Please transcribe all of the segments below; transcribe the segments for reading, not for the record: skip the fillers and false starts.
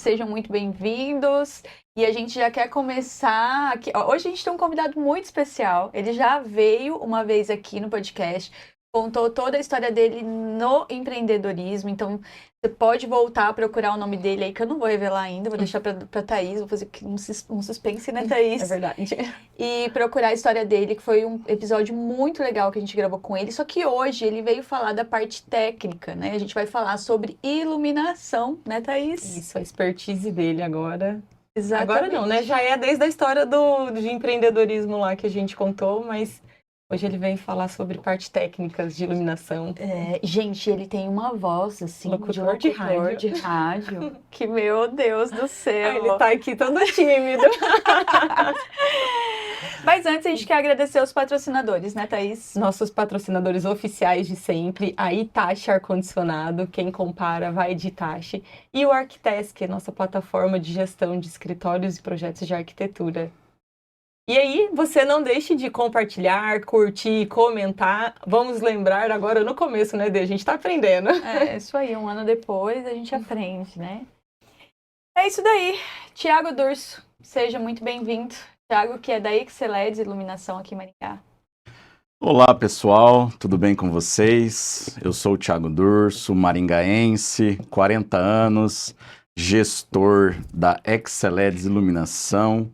Sejam muito bem-vindos. E a gente já quer começar aqui. Hoje a gente tem um convidado muito especial. Ele já veio uma vez aqui no podcast, contou toda a história dele no empreendedorismo. Então, você pode voltar a procurar o nome dele aí, que eu não vou revelar ainda, vou deixar pra Thaís, vou fazer um suspense, né, Thaís? É verdade. E procurar a história dele, que foi um episódio muito legal que a gente gravou com ele. Só que hoje ele veio falar da parte técnica, né? A gente vai falar sobre iluminação, né, Thaís? Isso, a expertise dele agora. Exatamente. Agora não, né? Já é desde a história de empreendedorismo lá que a gente contou, mas hoje ele vem falar sobre parte técnicas de iluminação. Gente, ele tem uma voz, assim, Locutor de rádio. de rádio, que, meu Deus do céu. Ele tá aqui todo tímido. Mas antes, a gente quer agradecer os patrocinadores, né, Thaís? Nossos patrocinadores oficiais de sempre, a Hitachi Ar-Condicionado, quem compara vai de Hitachi, e o Arquitesc, que é nossa plataforma de gestão de escritórios e projetos de arquitetura. E aí, você não deixe de compartilhar, curtir, comentar. Vamos lembrar agora no começo, né, Dê? A gente tá aprendendo. É isso aí, um ano depois a gente aprende, né? É isso daí. Tiago Durso, seja muito bem-vindo. Tiago, que é da Exceleds Iluminação aqui em Maringá. Olá pessoal, tudo bem com vocês? Eu sou o Thiago Durso, maringaense, 40 anos, gestor da Exceleds Iluminação,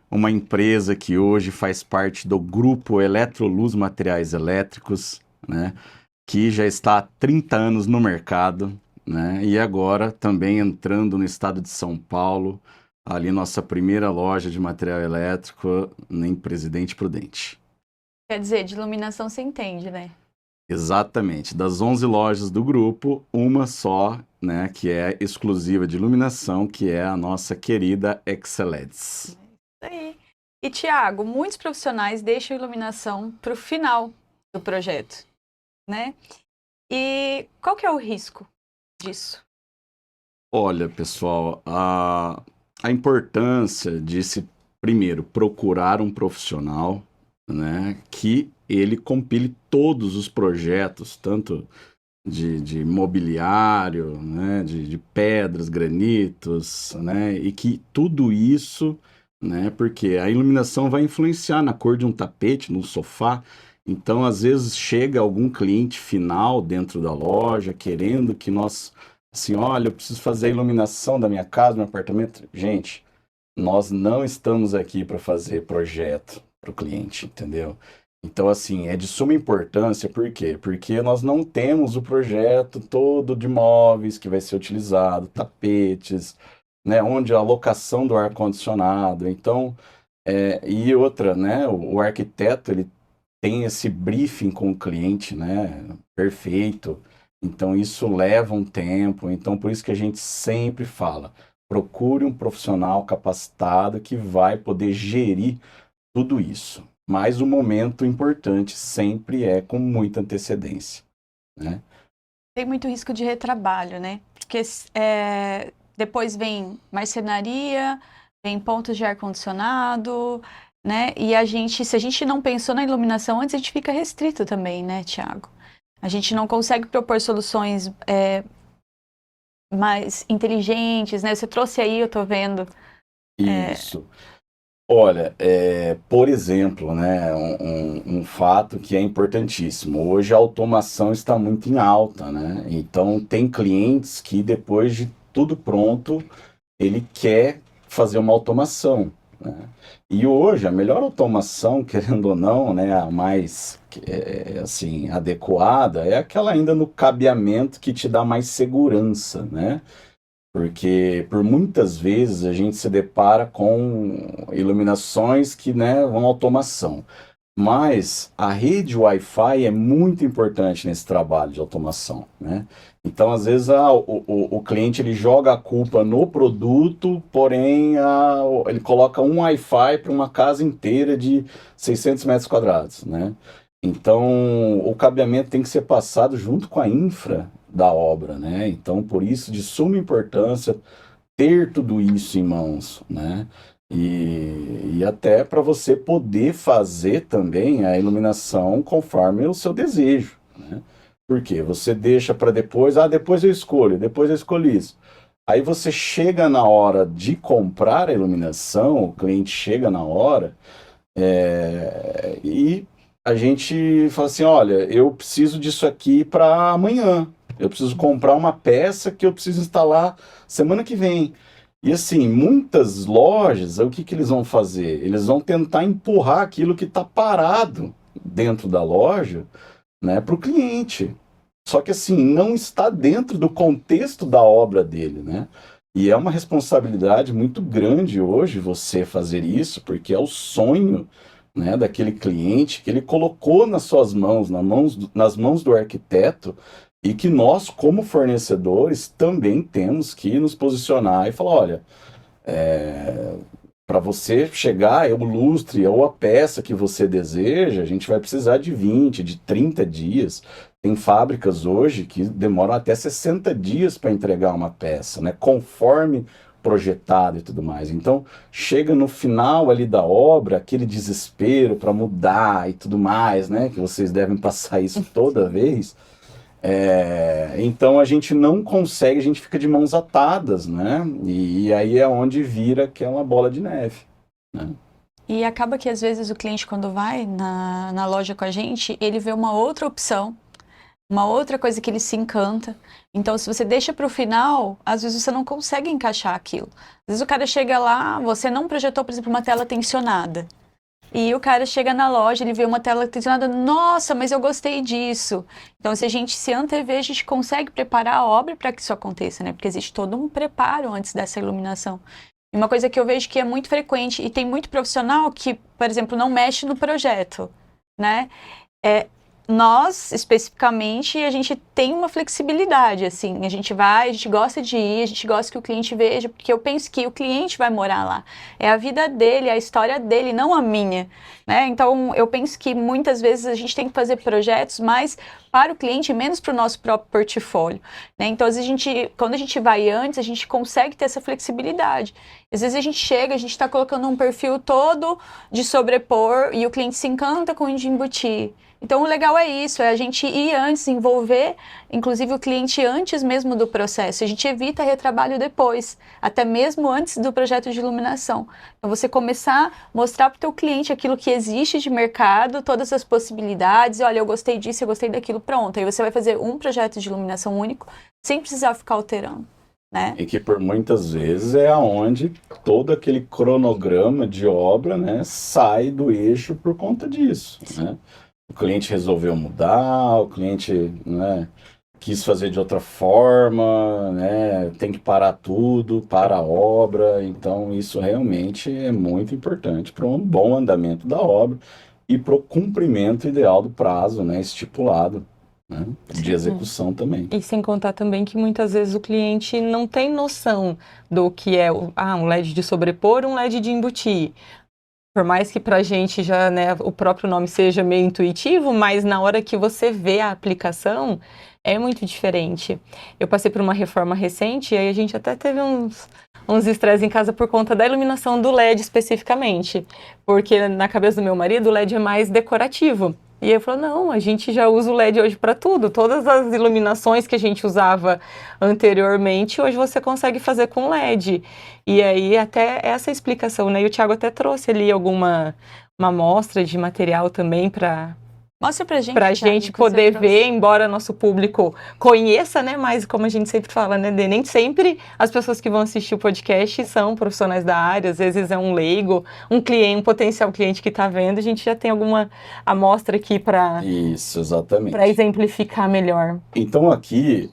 uma empresa que hoje faz parte do grupo Eletroluz Materiais Elétricos, né, que já está há 30 anos no mercado, né, e agora também entrando no estado de São Paulo, ali nossa primeira loja de material elétrico em Presidente Prudente. Quer dizer, de iluminação você entende, né? Exatamente. Das 11 lojas do grupo, uma só, né, que é exclusiva de iluminação, que é a nossa querida Exceleds. Isso aí. E, Tiago, muitos profissionais deixam a iluminação para o final do projeto, né? E qual que é o risco disso? Olha, pessoal, a importância de se, primeiro, procurar um profissional, né, que ele compile todos os projetos, tanto de mobiliário, né, de pedras, granitos, né, e que tudo isso, né, porque a iluminação vai influenciar na cor de um tapete, num sofá. Então, às vezes, chega algum cliente final dentro da loja querendo que nós, assim, olha, eu preciso fazer a iluminação da minha casa, do meu apartamento. Gente, nós não estamos aqui para fazer projeto para o cliente, entendeu? Então, assim, é de suma importância, por quê? Porque nós não temos o projeto todo de móveis que vai ser utilizado, tapetes, né, onde a locação do ar-condicionado. Então, e outra, né, o arquiteto, ele tem esse briefing com o cliente, né, perfeito. Então, isso leva um tempo. Então, por isso que a gente sempre fala, procure um profissional capacitado que vai poder gerir tudo isso. Mas o momento importante sempre é com muita antecedência, né? Tem muito risco de retrabalho, né? Porque depois vem marcenaria, vem pontos de ar-condicionado, né? E se a gente não pensou na iluminação antes, a gente fica restrito também, né, Tiago? A gente não consegue propor soluções mais inteligentes, né? Você trouxe aí, eu tô vendo. Isso. Olha, por exemplo, né, um fato que é importantíssimo. Hoje a automação está muito em alta, né? Então tem clientes que depois de tudo pronto, ele quer fazer uma automação, né? E hoje a melhor automação, querendo ou não, né, a mais assim adequada é aquela ainda no cabeamento que te dá mais segurança, né? Porque por muitas vezes a gente se depara com iluminações que, né, vão automação. Mas a rede Wi-Fi é muito importante nesse trabalho de automação, né? Então, às vezes, o cliente ele joga a culpa no produto, porém ele coloca um Wi-Fi para uma casa inteira de 600 metros quadrados, né? Então, o cabeamento tem que ser passado junto com a infra da obra, né? Então, por isso, de suma importância ter tudo isso em mãos, né? E até para você poder fazer também a iluminação conforme o seu desejo, né? Porque você deixa para depois, depois eu escolho isso. Aí você chega na hora de comprar a iluminação, o cliente chega na hora, e a gente fala assim, olha, eu preciso disso aqui para amanhã. Eu preciso comprar uma peça que eu preciso instalar semana que vem. E assim, muitas lojas, o que eles vão fazer? Eles vão tentar empurrar aquilo que está parado dentro da loja, né, para o cliente. Só que assim, não está dentro do contexto da obra dele, né? E é uma responsabilidade muito grande hoje você fazer isso, porque é o sonho, né, daquele cliente que ele colocou nas suas mãos, nas mãos do arquiteto, e que nós, como fornecedores, também temos que nos posicionar e falar, olha, para você chegar ao lustre ou a peça que você deseja, a gente vai precisar de 20, de 30 dias. Tem fábricas hoje que demoram até 60 dias para entregar uma peça, né? Conforme projetado e tudo mais. Então, chega no final ali da obra, aquele desespero para mudar e tudo mais, né? Que vocês devem passar isso toda vez. Então a gente não consegue, a gente fica de mãos atadas, né? E aí é onde vira aquela bola de neve, né? E acaba que às vezes o cliente, quando vai na loja com a gente, ele vê uma outra opção, uma outra coisa que ele se encanta. Então, se você deixa para o final, às vezes você não consegue encaixar aquilo. Às vezes o cara chega lá, você não projetou, por exemplo, uma tela tensionada. E o cara chega na loja, ele vê uma tela tensionada, nossa, mas eu gostei disso. Então, se a gente se antever, a gente consegue preparar a obra para que isso aconteça, né? Porque existe todo um preparo antes dessa iluminação. E uma coisa que eu vejo que é muito frequente, e tem muito profissional que, por exemplo, não mexe no projeto, né? Nós, especificamente, a gente tem uma flexibilidade, assim, a gente vai, a gente gosta de ir, a gente gosta que o cliente veja, porque eu penso que o cliente vai morar lá, é a vida dele, é a história dele, não a minha, né? Então, eu penso que muitas vezes a gente tem que fazer projetos mais para o cliente, menos para o nosso próprio portfólio, né? Então, às vezes quando a gente vai antes, a gente consegue ter essa flexibilidade. Às vezes a gente chega, a gente está colocando um perfil todo de sobrepor e o cliente se encanta com o de embutir. Então, o legal é isso, é a gente ir antes, envolver, inclusive, o cliente antes mesmo do processo. A gente evita retrabalho depois, até mesmo antes do projeto de iluminação. Então, você começar a mostrar para o teu cliente aquilo que existe de mercado, todas as possibilidades. Olha, eu gostei disso, eu gostei daquilo, pronto. Aí você vai fazer um projeto de iluminação único, sem precisar ficar alterando, né? E que por muitas vezes é aonde todo aquele cronograma de obra, né, sai do eixo por conta disso, né? O cliente resolveu mudar, o cliente, né, quis fazer de outra forma, né, tem que parar tudo, para a obra. Então, isso realmente é muito importante para um bom andamento da obra e para o cumprimento ideal do prazo, né, estipulado, né, de execução também. E sem contar também que muitas vezes o cliente não tem noção do que é um LED de sobrepor, um LED de embutir. Por mais que pra gente já, né, o próprio nome seja meio intuitivo, mas na hora que você vê a aplicação, é muito diferente. Eu passei por uma reforma recente e aí a gente até teve uns estresses em casa por conta da iluminação do LED especificamente. Porque na cabeça do meu marido o LED é mais decorativo. E ele falou, não, a gente já usa o LED hoje para tudo. Todas as iluminações que a gente usava anteriormente, hoje você consegue fazer com LED. E aí até essa explicação, né? E o Thiago até trouxe ali uma amostra de material também para Mostra pra gente, pra Thiago, gente que você poder trouxe. ver, embora nosso público conheça, né? Mas como a gente sempre fala, né, Dê? Nem sempre as pessoas que vão assistir o podcast são profissionais da área, às vezes é um leigo, um cliente, um potencial cliente que está vendo, a gente já tem alguma amostra aqui para Isso, exatamente. para exemplificar melhor. Então aqui,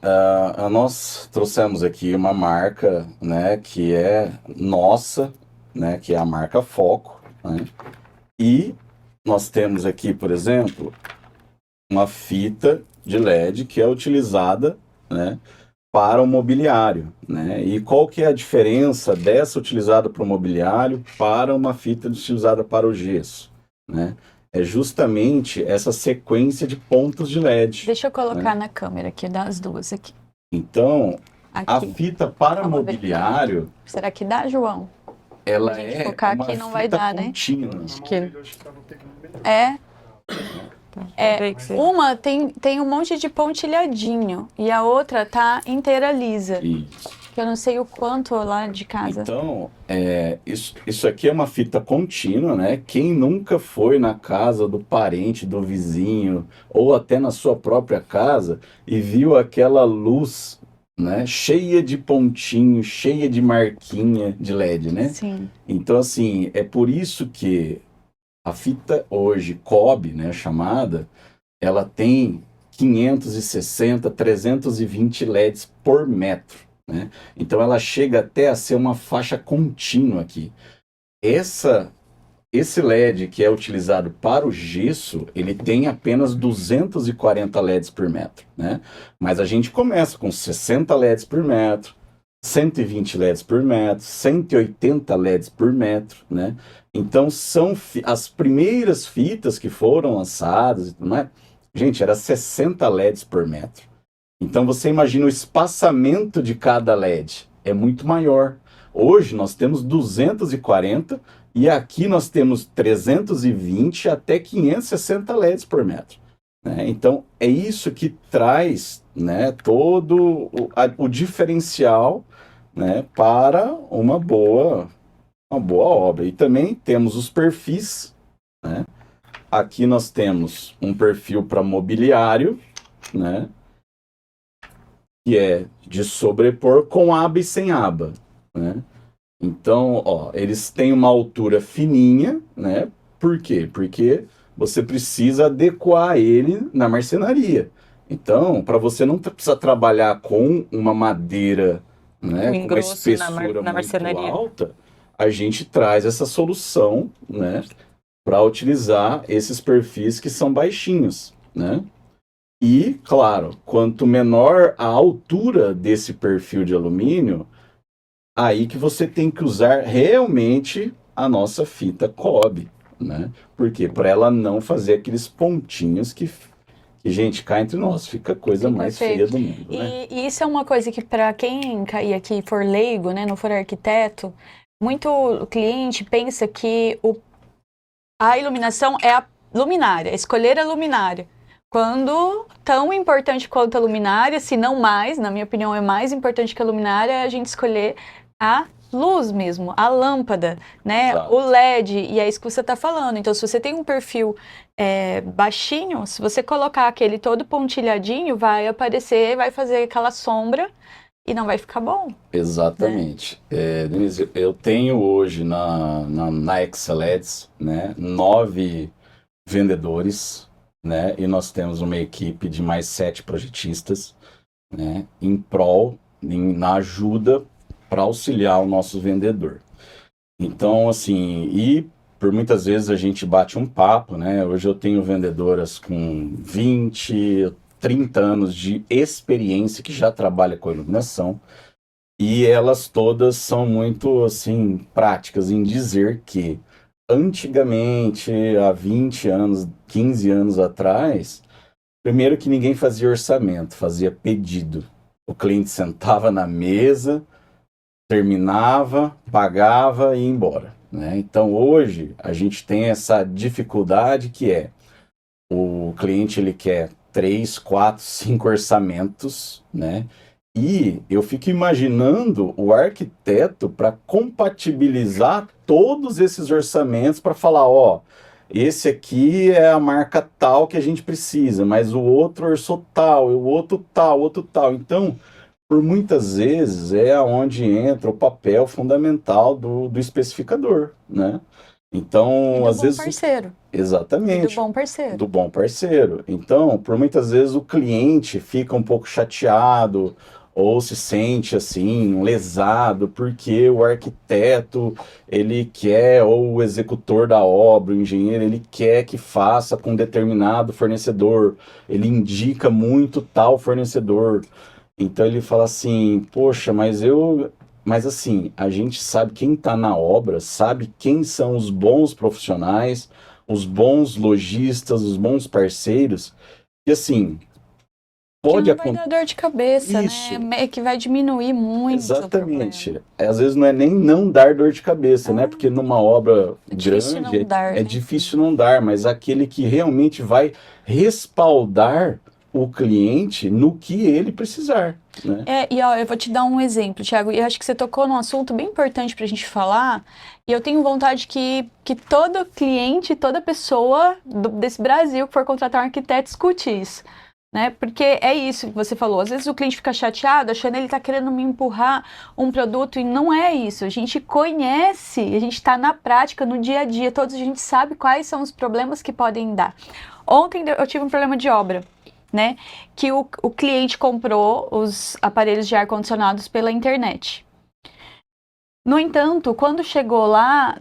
nós trouxemos aqui uma marca, né, que é nossa, né, que é a marca Foco, né, e nós temos aqui, por exemplo, uma fita de LED que é utilizada, né, para o mobiliário, né? E qual que é a diferença dessa utilizada para o mobiliário para uma fita utilizada para o gesso, né? É justamente essa sequência de pontos de LED. Deixa eu colocar na câmera aqui, das duas aqui. Então, a Aqui. fita para Vamos ver. mobiliário, Será que dá, João? ela A gente é focar uma aqui não fita vai dar, né? contínua. Uma tem um monte de pontilhadinho e a outra tá inteira lisa. Isso. que eu não sei o quanto lá de casa. Então, isso aqui é uma fita contínua, né? Quem nunca foi na casa do parente, do vizinho, ou até na sua própria casa e viu aquela luz, né? Cheia de pontinho, cheia de marquinha de LED, né? Sim. Então, assim, é por isso que a fita hoje, COB, né, chamada, ela tem 560, 320 LEDs por metro, né? Então ela chega até a ser uma faixa contínua aqui. Esse LED que é utilizado para o gesso, ele tem apenas 240 LEDs por metro, né? Mas a gente começa com 60 LEDs por metro, 120 LEDs por metro, 180 LEDs por metro, né? Então são as primeiras fitas que foram lançadas, não é? Gente, era 60 LEDs por metro. Então você imagina o espaçamento de cada LED é muito maior. Hoje nós temos 240 e aqui nós temos 320 até 560 LEDs por metro, né? Então é isso que traz, né, todo o diferencial, né, para uma boa obra. E também temos os perfis, né? Aqui nós temos um perfil para mobiliário, né, que é de sobrepor com aba e sem aba, né? Então, ó, eles têm uma altura fininha, né? Por quê? Porque você precisa adequar ele na marcenaria. Então, para você não precisar trabalhar com uma madeira, né, Um com uma engrosso espessura na muito marcenaria. alta, a gente traz essa solução, né, para utilizar esses perfis que são baixinhos, né? E, claro, quanto menor a altura desse perfil de alumínio, aí que você tem que usar realmente a nossa fita COB, né? Porque para ela não fazer aqueles pontinhos que, gente, cá entre nós, fica a coisa Fica mais feio. feia do mundo, né? E isso é uma coisa que para quem cair aqui for leigo, né, não for arquiteto, muito cliente pensa que a iluminação é a luminária, escolher a luminária. Quando tão importante quanto a luminária, se não mais, na minha opinião é mais importante que a luminária, é a gente escolher a luz mesmo, a lâmpada, né? Exato. O LED, e é isso que você está falando. Então, se você tem um perfil baixinho, se você colocar aquele todo pontilhadinho, vai aparecer, vai fazer aquela sombra e não vai ficar bom. Exatamente. Denise, eu tenho hoje na Exceleds, né, 9 vendedores, né, e nós temos uma equipe de mais 7 projetistas, né, em prol, na ajuda para auxiliar o nosso vendedor. Então, assim, e por muitas vezes a gente bate um papo, né? Hoje eu tenho vendedoras com 20, 30 anos de experiência que já trabalha com iluminação e elas todas são muito, assim, práticas em dizer que antigamente, há 20 anos, 15 anos atrás, primeiro que ninguém fazia orçamento, fazia pedido. O cliente sentava na mesa, terminava, pagava e ia embora, né? Então hoje a gente tem essa dificuldade que é o cliente ele quer 3, 4, 5 orçamentos, né? E eu fico imaginando o arquiteto para compatibilizar todos esses orçamentos para falar, ó, esse aqui é a marca tal que a gente precisa, mas o outro orçou tal, o outro tal, outro tal. Então, por muitas vezes é onde entra o papel fundamental do especificador, né? Então, às vezes... Parceiro. Exatamente. E do bom parceiro. Do bom parceiro. Então, por muitas vezes o cliente fica um pouco chateado ou se sente assim, lesado, porque o arquiteto, ele quer, ou o executor da obra, o engenheiro, ele quer que faça com determinado fornecedor, ele indica muito tal fornecedor. Então ele fala assim, poxa, mas assim, a gente sabe quem está na obra, sabe quem são os bons profissionais, os bons lojistas, os bons parceiros, e assim, pode acontecer. Vai dar dor de cabeça, isso, né? Que vai diminuir muito. Exatamente. Às vezes não é nem não dar dor de cabeça, né? Porque numa obra grande é difícil não dar, mas aquele que realmente vai respaldar o cliente no que ele precisar, né? E ó, eu vou te dar um exemplo, Thiago, e eu acho que você tocou num assunto bem importante pra gente falar, e eu tenho vontade que todo cliente, toda pessoa desse Brasil que for contratar um arquiteto escute isso, né? Porque é isso que você falou, às vezes o cliente fica chateado, achando que ele tá querendo me empurrar um produto, e não é isso, a gente conhece, a gente tá na prática, no dia a dia, todos a gente sabe quais são os problemas que podem dar. Ontem eu tive um problema de obra, né? Que o cliente comprou os aparelhos de ar-condicionados pela internet. No entanto, quando chegou lá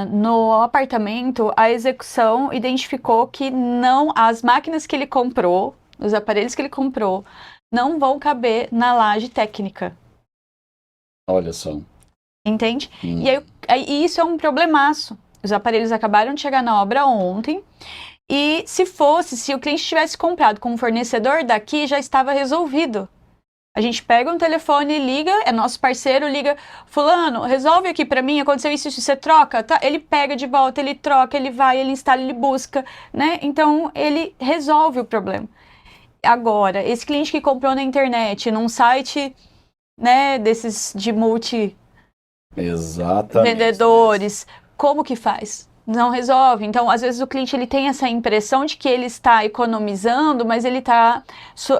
no apartamento, a execução identificou que não, as máquinas que ele comprou, os aparelhos que ele comprou, não vão caber na laje técnica. Olha só. Entende? E isso é um problemaço. Os aparelhos acabaram de chegar na obra ontem. E se o cliente tivesse comprado com um fornecedor daqui, já estava resolvido. A gente pega um telefone, liga, é nosso parceiro, liga, fulano, resolve aqui pra mim, aconteceu isso, você troca, tá? Ele pega de volta, ele troca, ele vai, ele instala, ele busca, né? Então, ele resolve o problema. Agora, esse cliente que comprou na internet, num site, né, desses de vendedores, como que faz? Não resolve. Então, às vezes o cliente ele tem essa impressão de que ele está economizando, mas ele está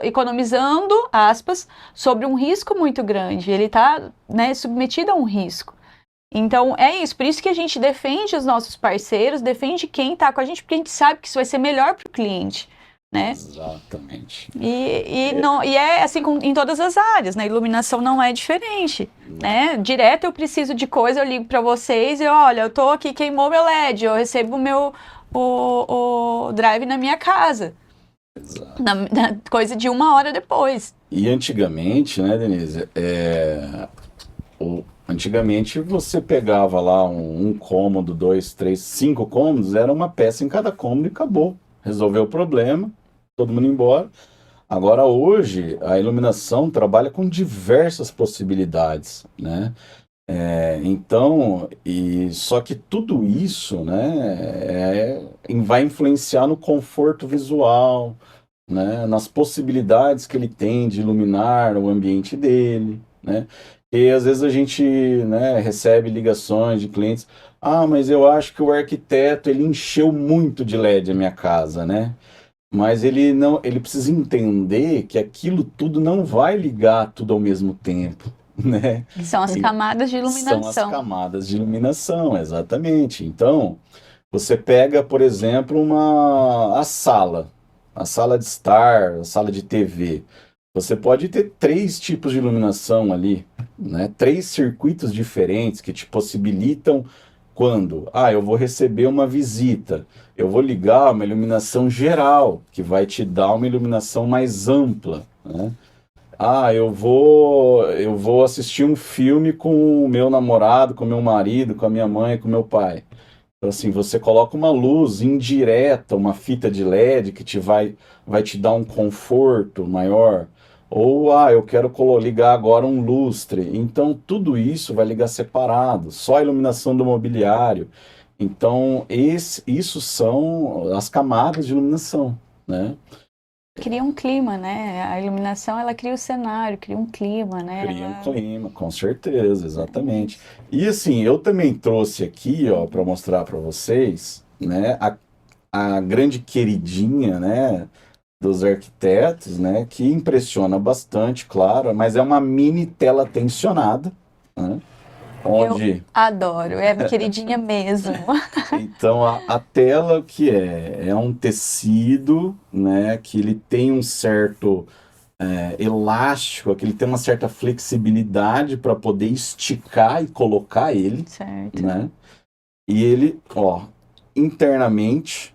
economizando, aspas, sobre um risco muito grande. Ele está, né, submetido a um risco. Então, é isso. Por isso que a gente defende os nossos parceiros, defende quem está com a gente, porque a gente sabe que isso vai ser melhor para o cliente. Né? Exatamente. E é assim em todas as áreas, né? Iluminação não é diferente, né? Direto eu preciso de coisa, eu ligo para vocês e olha, eu tô aqui, queimou meu LED, eu recebo o drive na minha casa. Exato. Coisa de 1 hora depois. E antigamente, né, Denise, antigamente você pegava lá um cômodo, 2, 3, 5 cômodos, era uma peça em cada cômodo e acabou. Resolveu o problema, todo mundo embora. Agora, hoje, a iluminação trabalha com diversas possibilidades, né? Então, só que tudo isso, né, vai influenciar no conforto visual, né, nas possibilidades que ele tem de iluminar o ambiente dele, né? E às vezes a gente, né, recebe ligações de clientes, mas eu acho que o arquiteto ele encheu muito de LED a minha casa, né? Mas ele precisa entender que aquilo tudo não vai ligar tudo ao mesmo tempo, né? São as camadas de iluminação. São as camadas de iluminação, exatamente. Então, você pega, por exemplo, a sala de estar, a sala de TV. Você pode ter 3 tipos de iluminação ali, né? 3 circuitos diferentes que te possibilitam quando, eu vou receber uma visita, eu vou ligar uma iluminação geral, que vai te dar uma iluminação mais ampla, né? Eu vou assistir um filme com o meu namorado, com o meu marido, com a minha mãe, com o meu pai. Então, assim, você coloca uma luz indireta, uma fita de LED que vai te dar um conforto maior. Ou, eu quero ligar agora um lustre. Então, tudo isso vai ligar separado. Só a iluminação do mobiliário. Então, isso são as camadas de iluminação, né? Cria um clima, né? A iluminação, ela cria o cenário, cria um clima, né? Cria um clima, com certeza, exatamente. E assim, eu também trouxe aqui, ó, para mostrar para vocês, né, a grande queridinha, né, dos arquitetos, né, que impressiona bastante, claro, mas é uma mini tela tensionada, né? Eu adoro, é a queridinha mesmo. Então, a tela o que é um tecido, né, que ele tem um certo elástico, que ele tem uma certa flexibilidade para poder esticar e colocar ele, certo, né? E ele, internamente,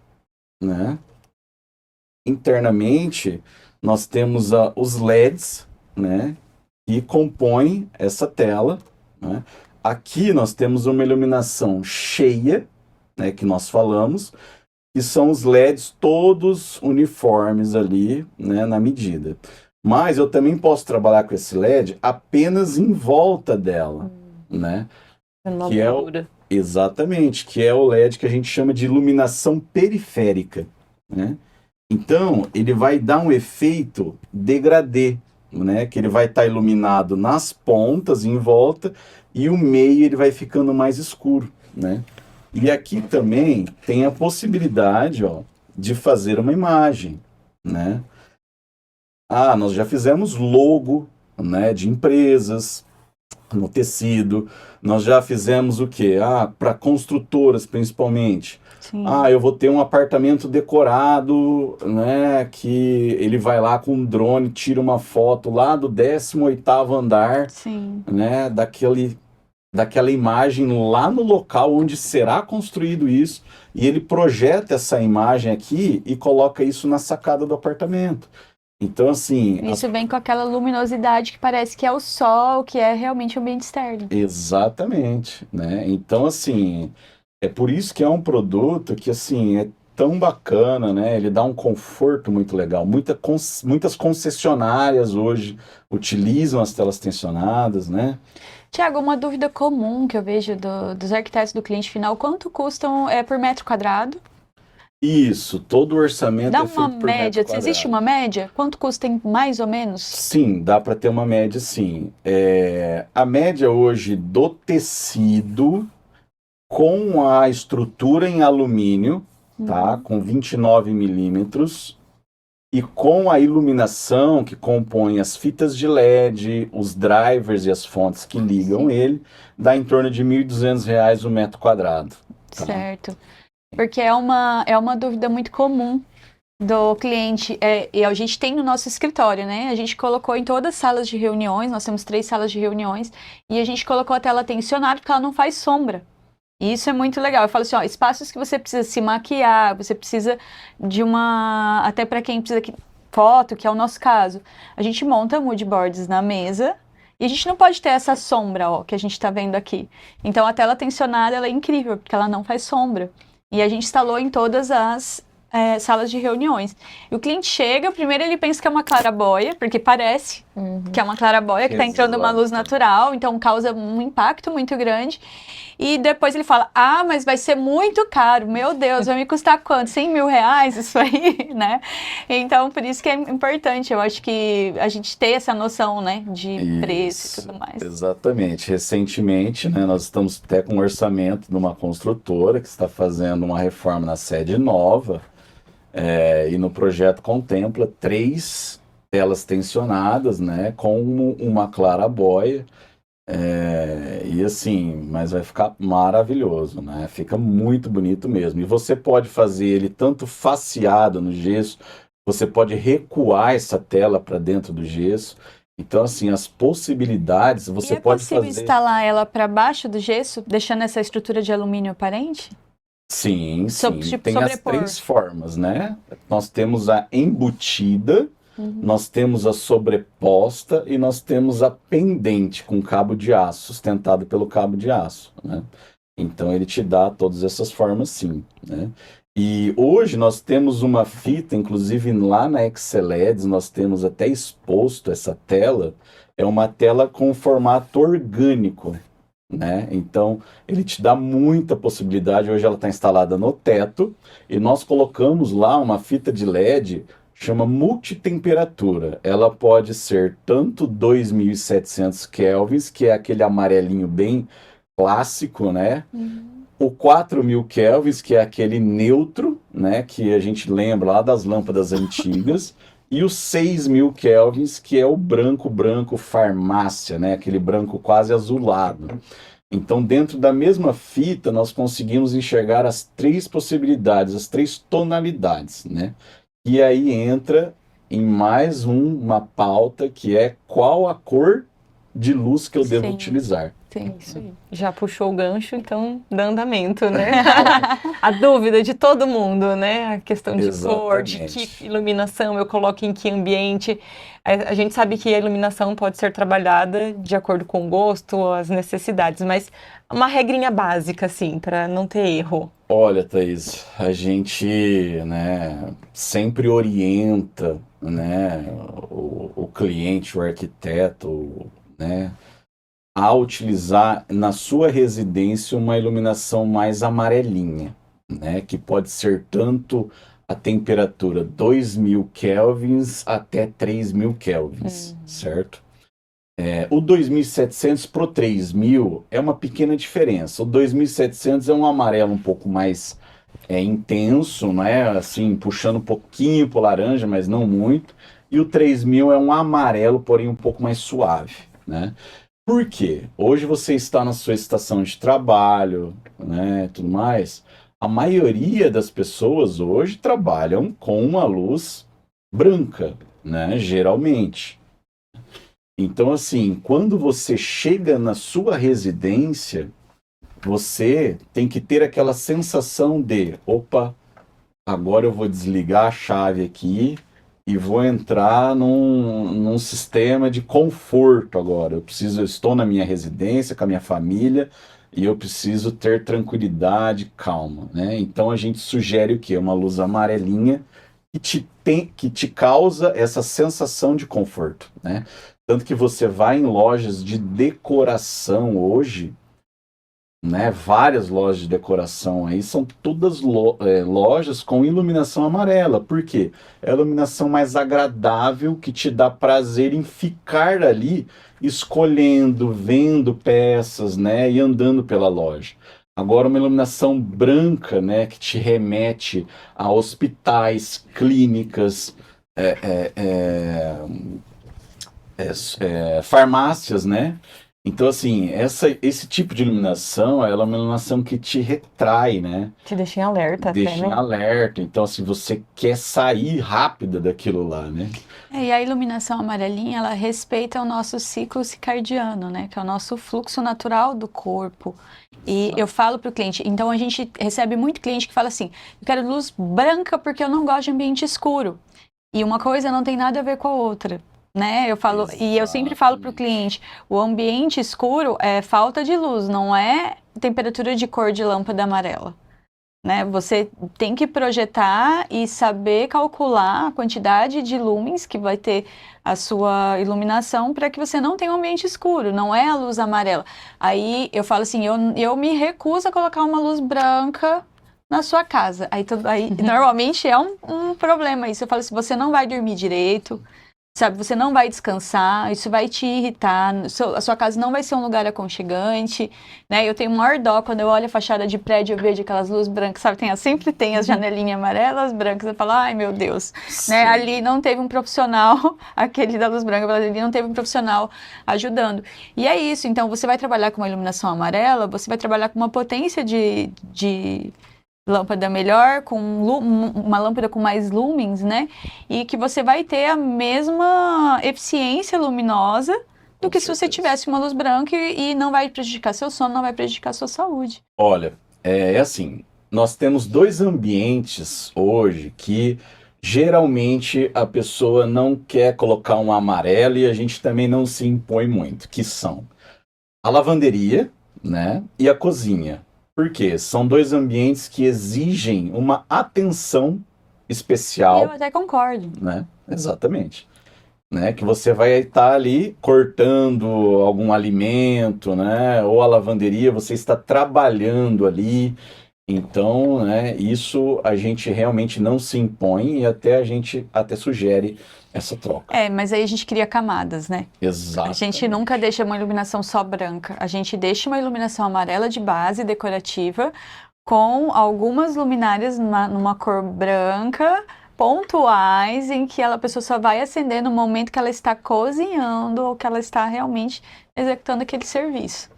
né? Internamente, nós temos os LEDs, né, que compõem essa tela, né? Aqui nós temos uma iluminação cheia, né, que nós falamos, que são os LEDs todos uniformes ali, né, na medida. Mas eu também posso trabalhar com esse LED apenas em volta dela, né? Exatamente, que é o LED que a gente chama de iluminação periférica, né? Então, ele vai dar um efeito degradê, né? Que ele vai estar iluminado nas pontas, em volta, e o meio ele vai ficando mais escuro, né? E aqui também tem a possibilidade, ó, de fazer uma imagem, né? Ah, nós já fizemos logo, né, de empresas no tecido. Nós já fizemos o quê? Ah, para construtoras principalmente. Sim. Ah, eu vou ter um apartamento decorado, né, que ele vai lá com um drone, tira uma foto lá do 18º andar, Sim. né, daquela imagem lá no local onde será construído isso, e ele projeta essa imagem aqui e coloca isso na sacada do apartamento. Então, assim... Isso vem com aquela luminosidade que parece que é o sol, que é realmente o ambiente externo. Exatamente, né? Então, assim, é por isso que é um produto que, assim, é tão bacana, né? Ele dá um conforto muito legal. Muitas concessionárias hoje utilizam as telas tensionadas, né? Tiago, uma dúvida comum que eu vejo dos arquitetos do cliente final, quanto custam por metro quadrado? Isso, todo o orçamento Dá é uma feito por média, metro existe quadrado. uma média? Quanto custa mais ou menos? Sim, dá para ter uma média, sim. A média hoje do tecido com a estrutura em alumínio, tá? Com 29 milímetros e com a iluminação que compõe as fitas de LED, os drivers e as fontes que ligam ele, dá em torno de R$ 1.200 o metro quadrado. Tá? Certo. Porque é uma dúvida muito comum do cliente, e a gente tem no nosso escritório, né? A gente colocou em todas as salas de reuniões, nós temos 3 salas de reuniões, e a gente colocou a tela tensionada porque ela não faz sombra. E isso é muito legal. Eu falo assim, ó, espaços que você precisa se maquiar, você precisa de uma... Até para quem precisa de foto, que é o nosso caso. A gente monta mood boards na mesa e a gente não pode ter essa sombra, ó, que a gente está vendo aqui. Então a tela tensionada, ela é incrível, porque ela não faz sombra. E a gente instalou em todas as salas de reuniões. E o cliente chega, primeiro ele pensa que é uma claraboia, porque parece que é uma claraboia, que está entrando uma luz natural, então causa um impacto muito grande. E depois ele fala, ah, mas vai ser muito caro, meu Deus, vai me custar quanto? 100 mil reais isso aí, né? Então, por isso que é importante, eu acho que a gente ter essa noção, né, de preço e tudo mais. Exatamente. Recentemente, né, nós estamos até com um orçamento de uma construtora que está fazendo uma reforma na sede nova, e no projeto contempla 3 telas tensionadas, né, com uma claraboia. E assim, mas vai ficar maravilhoso, né? Fica muito bonito mesmo. E você pode fazer ele tanto faceado no gesso, você pode recuar essa tela para dentro do gesso. Então, assim, as possibilidades você pode fazer. É possível instalar ela para baixo do gesso, deixando essa estrutura de alumínio aparente? Sim, Tipo, tem as sobrepor. 3 formas, né? Nós temos a embutida, nós temos a sobreposta e nós temos a pendente com cabo de aço, sustentado pelo cabo de aço, né? Então ele te dá todas essas formas, sim, né? E hoje nós temos uma fita, inclusive lá na Exceleds, nós temos até exposto essa tela, é uma tela com formato orgânico, né? Então, ele te dá muita possibilidade. Hoje ela está instalada no teto e nós colocamos lá uma fita de LED, chama multitemperatura. Ela pode ser tanto 2.700 kelvins, que é aquele amarelinho bem clássico, né? O 4.000 kelvins, que é aquele neutro, né? Que a gente lembra lá das lâmpadas antigas. E os 6.000 kelvins, que é o branco farmácia, né? Aquele branco quase azulado. Então, dentro da mesma fita, nós conseguimos enxergar as 3 possibilidades, as 3 tonalidades, né? E aí entra em mais uma pauta, que é qual a cor de luz que eu devo utilizar. Sim, isso aí. Já puxou o gancho, então dá andamento, né? A dúvida de todo mundo, né? A questão de cor, de que iluminação eu coloco em que ambiente. A gente sabe que a iluminação pode ser trabalhada de acordo com o gosto, as necessidades, mas uma regrinha básica, assim, para não ter erro. Olha, Thaís, a gente, né, sempre orienta, né, o cliente, o arquiteto, né, a utilizar na sua residência uma iluminação mais amarelinha, né, que pode ser tanto a temperatura 2000 kelvins até 3000 kelvins, certo? O 2700 pro 3000 é uma pequena diferença. O 2700 é um amarelo um pouco mais intenso, né? Assim, puxando um pouquinho pro laranja, mas não muito. E o 3000 é um amarelo, porém um pouco mais suave, né? Por quê? Hoje você está na sua estação de trabalho, né, tudo mais. A maioria das pessoas hoje trabalham com uma luz branca, né, geralmente. Então, assim, quando você chega na sua residência, você tem que ter aquela sensação de, opa, agora eu vou desligar a chave aqui e vou entrar num sistema de conforto agora. Eu estou na minha residência com a minha família e eu preciso ter tranquilidade, calma, né? Então a gente sugere o quê? Uma luz amarelinha que te causa essa sensação de conforto, né? Tanto que você vai em lojas de decoração hoje, né? Várias lojas de decoração aí são todas lojas com iluminação amarela. Por quê? É a iluminação mais agradável que te dá prazer em ficar ali escolhendo, vendo peças, né? E andando pela loja. Agora, uma iluminação branca, né? Que te remete a hospitais, clínicas, farmácias, né? Então, assim, esse tipo de iluminação, ela é uma iluminação que te retrai, né? Te deixa em alerta Deixa até, em né? alerta. Então, assim, você quer sair rápida daquilo lá, né? E a iluminação amarelinha, ela respeita o nosso ciclo circadiano, né? Que é o nosso fluxo natural do corpo. E eu falo para o cliente, então a gente recebe muito cliente que fala assim, eu quero luz branca porque eu não gosto de ambiente escuro. E uma coisa não tem nada a ver com a outra, né? E eu sempre falo para o cliente, o ambiente escuro é falta de luz, não é temperatura de cor de lâmpada amarela. Né? Você tem que projetar e saber calcular a quantidade de lumens que vai ter a sua iluminação para que você não tenha um ambiente escuro, não é a luz amarela. Aí eu falo assim, eu me recuso a colocar uma luz branca na sua casa. Aí normalmente é um problema isso. Eu falo assim, você não vai dormir direito, sabe? Você não vai descansar, isso vai te irritar, a sua casa não vai ser um lugar aconchegante, né? Eu tenho maior dó quando eu olho a fachada de prédio, eu vejo aquelas luzes brancas, sabe? Sempre tem as janelinhas amarelas, brancas, eu falo, ai meu Deus, né? Ali não teve um profissional, aquele da luz branca, ali não teve um profissional ajudando. E é isso, então você vai trabalhar com uma iluminação amarela, você vai trabalhar com uma potência de lâmpada melhor, com uma lâmpada com mais lumens, né? E que você vai ter a mesma eficiência luminosa do que se você tivesse uma luz branca e não vai prejudicar seu sono, não vai prejudicar sua saúde. Olha, é assim, nós temos dois ambientes hoje que geralmente a pessoa não quer colocar um amarelo e a gente também não se impõe muito, que são a lavanderia, né, e a cozinha. Por quê? São dois ambientes que exigem uma atenção especial. Eu até concordo. Né? Exatamente. Né? Que você vai estar ali cortando algum alimento, né? Ou a lavanderia, você está trabalhando ali. Então, né, isso a gente realmente não se impõe e a gente até sugere essa troca. Mas aí a gente cria camadas, né? Exato. A gente nunca deixa uma iluminação só branca. A gente deixa uma iluminação amarela de base, decorativa, com algumas luminárias numa cor branca, pontuais, em que a pessoa só vai acender no momento que ela está cozinhando ou que ela está realmente executando aquele serviço.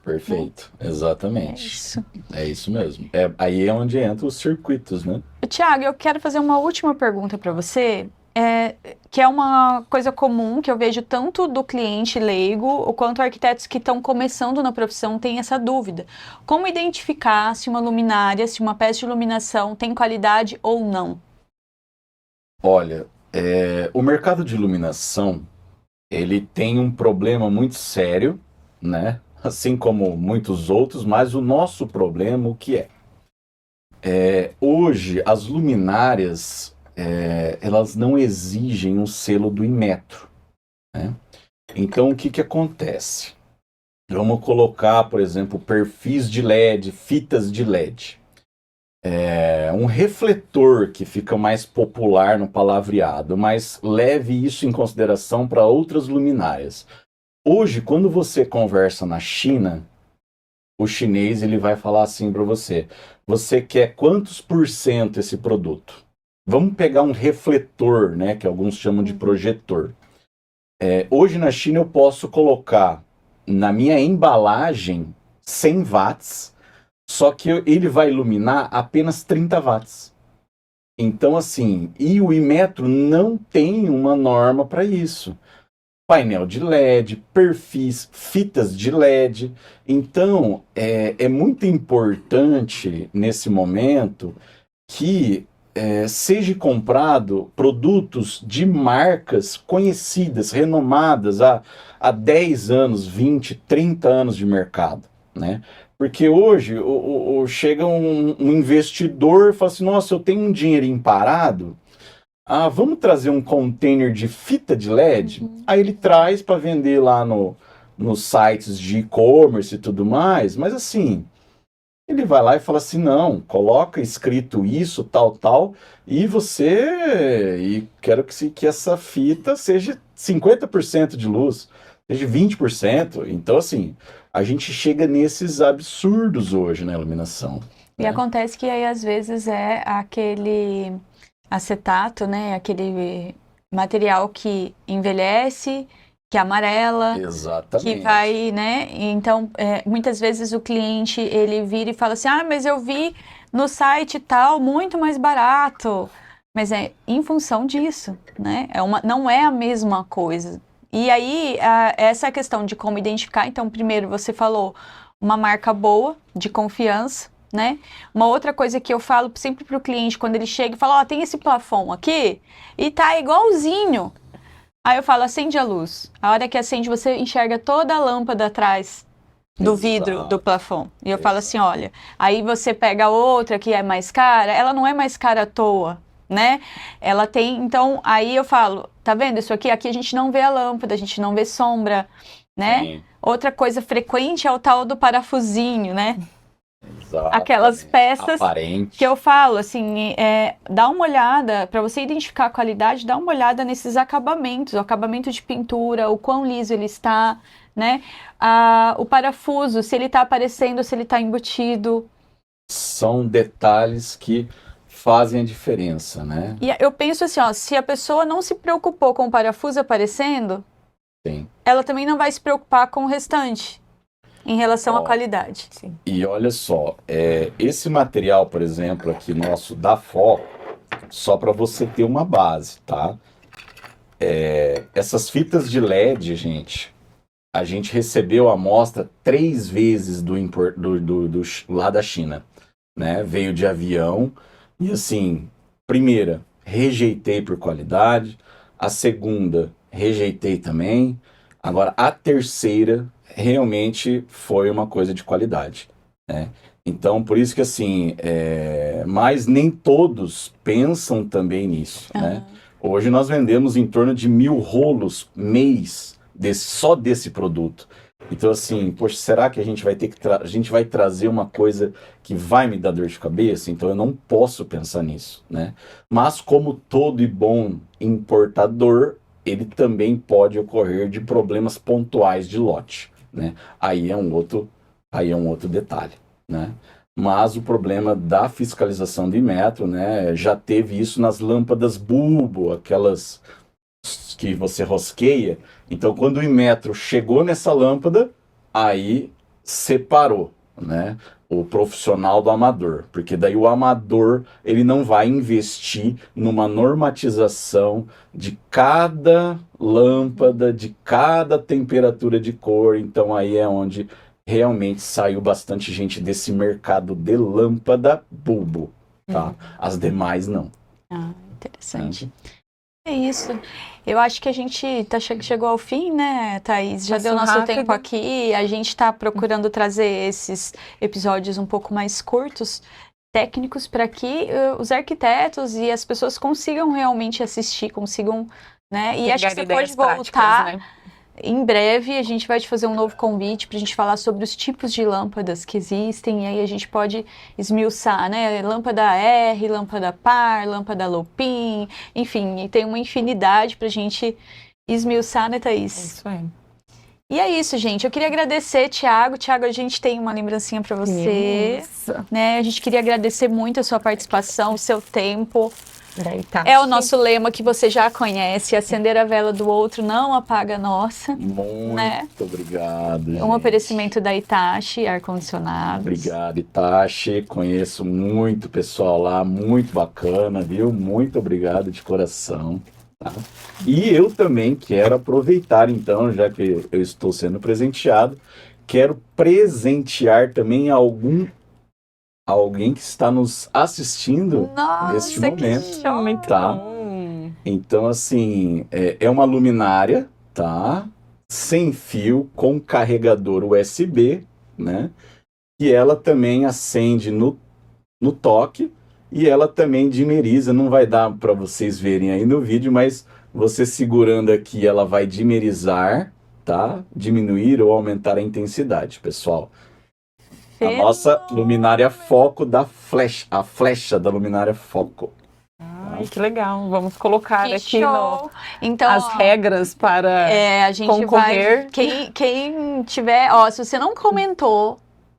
Perfeito, exatamente. É isso. É isso mesmo. Aí é onde entram os circuitos, né? Tiago, eu quero fazer uma última pergunta para você, que é uma coisa comum que eu vejo tanto do cliente leigo quanto arquitetos que estão começando na profissão têm essa dúvida. Como identificar se uma luminária, se uma peça de iluminação tem qualidade ou não? Olha, o mercado de iluminação, ele tem um problema muito sério, né? Assim como muitos outros, mas o nosso problema, o que é? Hoje, as luminárias, elas não exigem um selo do Inmetro, né? Então, o que acontece? Vamos colocar, por exemplo, perfis de LED, fitas de LED. um refletor que fica mais popular no palavreado, mas leve isso em consideração para outras luminárias. Hoje, quando você conversa na China, o chinês ele vai falar assim para você: você quer quantos por cento esse produto? Vamos pegar um refletor, né, que alguns chamam de projetor. Hoje na China eu posso colocar na minha embalagem 100 watts, só que ele vai iluminar apenas 30 watts. Então, assim, e o Inmetro não tem uma norma para isso. Painel de LED, perfis, fitas de LED. Então, é muito importante nesse momento que seja comprado produtos de marcas conhecidas, renomadas há 10 anos, 20, 30 anos de mercado, né? Porque hoje chega um investidor e fala assim: nossa, eu tenho um dinheirinho parado, vamos trazer um container de fita de LED? Aí ele traz para vender lá nos sites de e-commerce e tudo mais, mas assim, ele vai lá e fala assim: não, coloca escrito isso, tal, e quero que essa fita seja 50% de luz, seja 20%. Então, assim, a gente chega nesses absurdos hoje na iluminação. E né? acontece que aí às vezes é aquele acetato, né? Aquele material que envelhece, que amarela, Exatamente. que vai, né? Então, muitas vezes o cliente ele vira e fala assim: mas eu vi no site tal muito mais barato. Mas é em função disso, né? Não é a mesma coisa. E aí, essa questão de como identificar. Então, primeiro você falou uma marca boa, de confiança, né? Uma outra coisa que eu falo sempre para o cliente quando ele chega e fala: tem esse plafond aqui e tá igualzinho. Aí eu falo: acende a luz. A hora que acende, você enxerga toda a lâmpada atrás do vidro do plafond. E eu falo assim: olha, aí você pega outra que é mais cara, ela não é mais cara à toa, né? Ela tem, então, aí eu falo: tá vendo isso aqui? Aqui a gente não vê a lâmpada, a gente não vê sombra, né? Sim. Outra coisa frequente é o tal do parafusinho, né? Exatamente. Aquelas peças aparente. Que eu falo, assim, dá uma olhada, para você identificar a qualidade, dá uma olhada nesses acabamentos, o acabamento de pintura, o quão liso ele está, né? O parafuso, se ele está aparecendo, se ele está embutido. São detalhes que fazem a diferença, né? E eu penso assim, se a pessoa não se preocupou com o parafuso aparecendo, sim, ela também não vai se preocupar com o restante. Em relação à qualidade. Sim. E olha só, esse material, por exemplo, aqui nosso da FO, só para você ter uma base, tá? Essas fitas de LED, gente, a gente recebeu a amostra 3 vezes lá da China, né? Veio de avião e assim, primeira, rejeitei por qualidade, a segunda, rejeitei também, agora a terceira realmente foi uma coisa de qualidade, né? Então, por isso que assim, mas nem todos pensam também nisso, né? Hoje nós vendemos em torno de 1.000 rolos mês só desse produto. Então, assim, poxa, será que a gente vai ter que a gente vai trazer uma coisa que vai me dar dor de cabeça? Então, eu não posso pensar nisso, né? Mas, como todo e bom importador, ele também pode ocorrer de problemas pontuais de lote, né? Aí é um outro detalhe, né? Mas o problema da fiscalização do Inmetro, né, já teve isso nas lâmpadas bulbo, aquelas que você rosqueia. Então, quando o Inmetro chegou nessa lâmpada, aí separou, né, o profissional do amador, porque daí o amador ele não vai investir numa normatização de cada lâmpada, de cada temperatura de cor. Então, aí é onde realmente saiu bastante gente desse mercado de lâmpada bulbo, tá? As demais não. Interessante. É isso. Eu acho que a gente chegou ao fim, né, Thaís? Já deu nosso tempo aqui. A gente está procurando trazer esses episódios um pouco mais curtos, técnicos, para que os arquitetos e as pessoas consigam realmente assistir, consigam, né? E acho que você pode voltar. Práticas, né? em breve a gente vai te fazer um novo convite para a gente falar sobre os tipos de lâmpadas que existem, e aí a gente pode esmiuçar, né? Lâmpada R, lâmpada par, lâmpada low-pin, enfim, e tem uma infinidade para a gente esmiuçar, né, Thaís? Isso aí. E é isso, gente. Eu queria agradecer, Thiago. Thiago, a gente tem uma lembrancinha para você, né? A gente queria agradecer muito a sua participação, o seu tempo. É o nosso lema que você já conhece: acender a vela do outro não apaga a nossa. Muito obrigado, gente. Um oferecimento da Hitachi ar-condicionados. Obrigado, Hitachi. Conheço muito pessoal lá, muito bacana, viu? Muito obrigado de coração. Tá? E eu também quero aproveitar, então, já que eu estou sendo presenteado, quero presentear também alguém que está nos assistindo neste momento. Show. Muito tá? bom. Então, assim, é uma luminária, tá? Sem fio, com carregador USB, né? E ela também acende no toque, e ela também dimeriza. Não vai dar para vocês verem aí no vídeo, mas você segurando aqui, ela vai dimerizar, tá? Diminuir ou aumentar a intensidade, pessoal. A nossa luminária foco da flecha, a flecha da luminária foco. Ai, que legal. Vamos colocar aqui então, as regras para a gente concorrer. Quem tiver, se você não comentou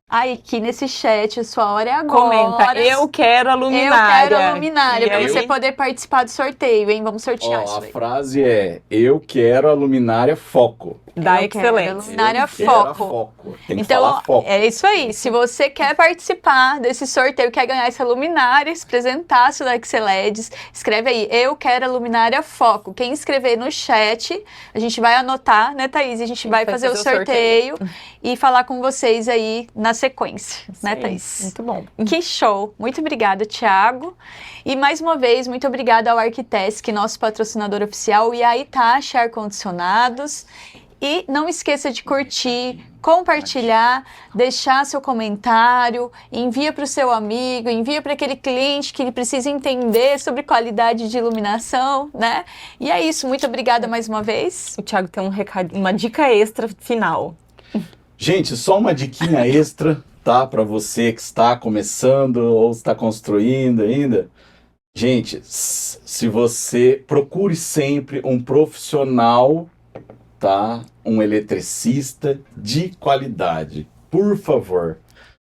aqui nesse chat, sua hora é agora. Comenta, eu quero a luminária. Eu quero a luminária, para você poder participar do sorteio, hein? Vamos sortear isso aí. A frase é: eu quero a luminária foco. Da Excelência. Luminária foco. Tem que então, falar foco. É isso aí. Se você quer participar desse sorteio, quer ganhar essa luminária, se apresentar da Exceleds, escreve aí: eu quero a luminária foco. Quem escrever no chat, a gente vai anotar, né, Thaís? A gente vai fazer o sorteio e falar com vocês aí na sequência, né, Thaís? Muito bom. Que show! Muito obrigada, Thiago. E mais uma vez, muito obrigada ao Arquitesc, nosso patrocinador oficial, e à Hitachi Ar-Condicionados. E não esqueça de curtir, compartilhar, deixar seu comentário, envia para o seu amigo, envia para aquele cliente que ele precisa entender sobre qualidade de iluminação, né? E é isso, muito obrigada mais uma vez. O Thiago tem um recado, uma dica extra final. Gente, só uma diquinha extra, tá? Para você que está começando ou está construindo ainda. Gente, se você procure sempre um profissional, tá? Um eletricista de qualidade, por favor.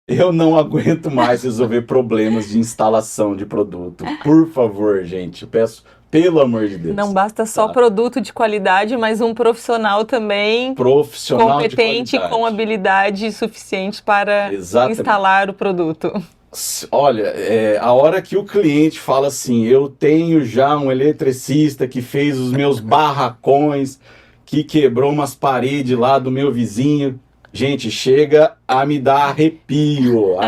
Eu não aguento mais resolver problemas de instalação de produto. Por favor, gente, eu peço, pelo amor de Deus. Não basta só produto de qualidade, mas um profissional também competente, com habilidade suficiente para instalar o produto. Olha, a hora que o cliente fala assim: eu tenho já um eletricista que fez os meus barracões, que quebrou umas paredes lá do meu vizinho, gente, chega a me dar arrepio.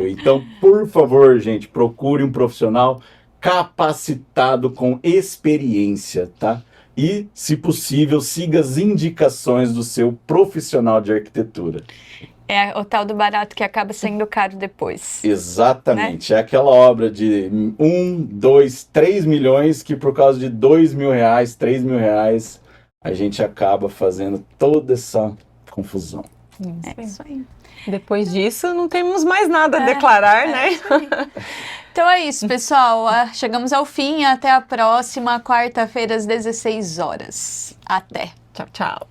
Então, por favor, gente, procure um profissional capacitado com experiência, tá? E, se possível, siga as indicações do seu profissional de arquitetura. É o tal do barato que acaba sendo caro depois. Exatamente. Né? É aquela obra de 1, 2, 3 milhões que por causa de R$2.000, R$3.000, a gente acaba fazendo toda essa confusão. É isso aí. Depois disso, não temos mais nada a declarar, né? Então é isso, pessoal. Chegamos ao fim. Até a próxima quarta-feira, às 16 horas. Até. Tchau, tchau.